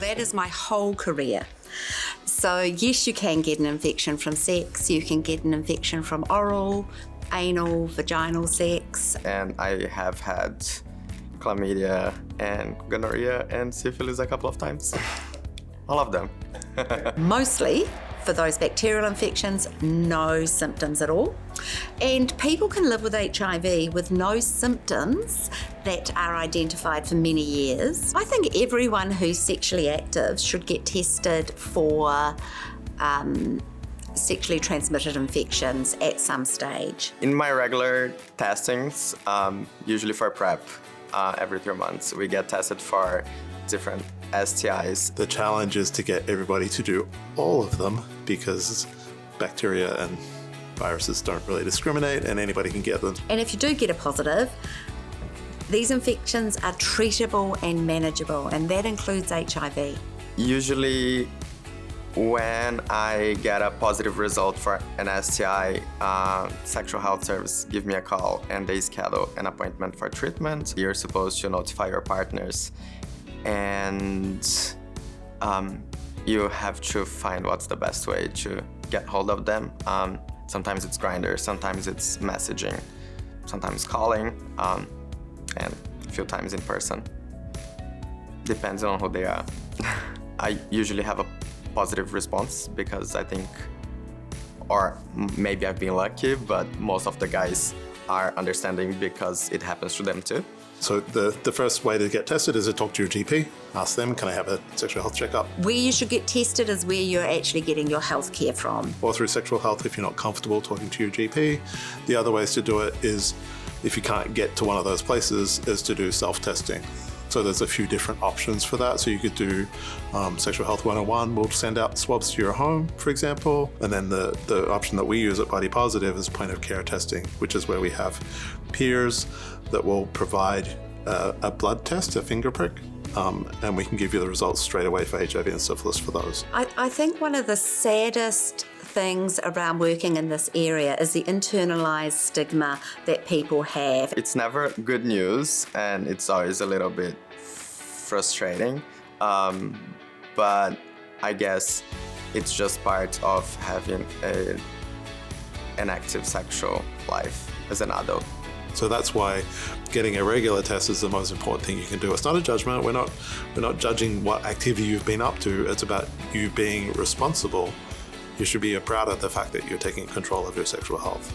that is my whole career. So yes, you can get an infection from sex, you can get an infection from oral, anal, vaginal sex. And I have had chlamydia and gonorrhea and syphilis a couple of times. All of them. Mostly, for those bacterial infections, no symptoms at all. And people can live with HIV with no symptoms that are identified for many years. I think everyone who's sexually active should get tested for sexually transmitted infections at some stage. In my regular testings, usually for PrEP, every 3 months, we get tested for different STIs. The challenge is to get everybody to do all of them because bacteria and viruses don't really discriminate and anybody can get them. And if you do get a positive, these infections are treatable and manageable, and that includes HIV. Usually when I get a positive result for an STI, sexual health service give me a call and they schedule an appointment for treatment. You're supposed to notify your partners and you have to find what's the best way to get hold of them. Sometimes it's Grindr, sometimes it's messaging, sometimes calling, and a few times in person. Depends on who they are. I usually have a positive response because I think, or maybe I've been lucky, but most of the guys are understanding because it happens to them too. So the first way to get tested is to talk to your GP. Ask them, can I have a sexual health checkup? Where you should get tested is where you're actually getting your health care from. Or through sexual health if you're not comfortable talking to your GP. The other ways to do it is, if you can't get to one of those places, is to do self-testing. So there's a few different options for that. So you could do Sexual Health 101, we'll send out swabs to your home, for example. And then the option that we use at Body Positive is point of care testing, which is where we have peers that will provide a blood test, a finger prick, and we can give you the results straight away for HIV and syphilis for those. I think one of the saddest things around working in this area is the internalized stigma that people have. It's never good news and it's always a little bit frustrating, but I guess it's just part of having an active sexual life as an adult. So that's why getting a regular test is the most important thing you can do. It's not a judgment. We're not judging what activity you've been up to. It's about you being responsible. You should be proud of the fact that you're taking control of your sexual health.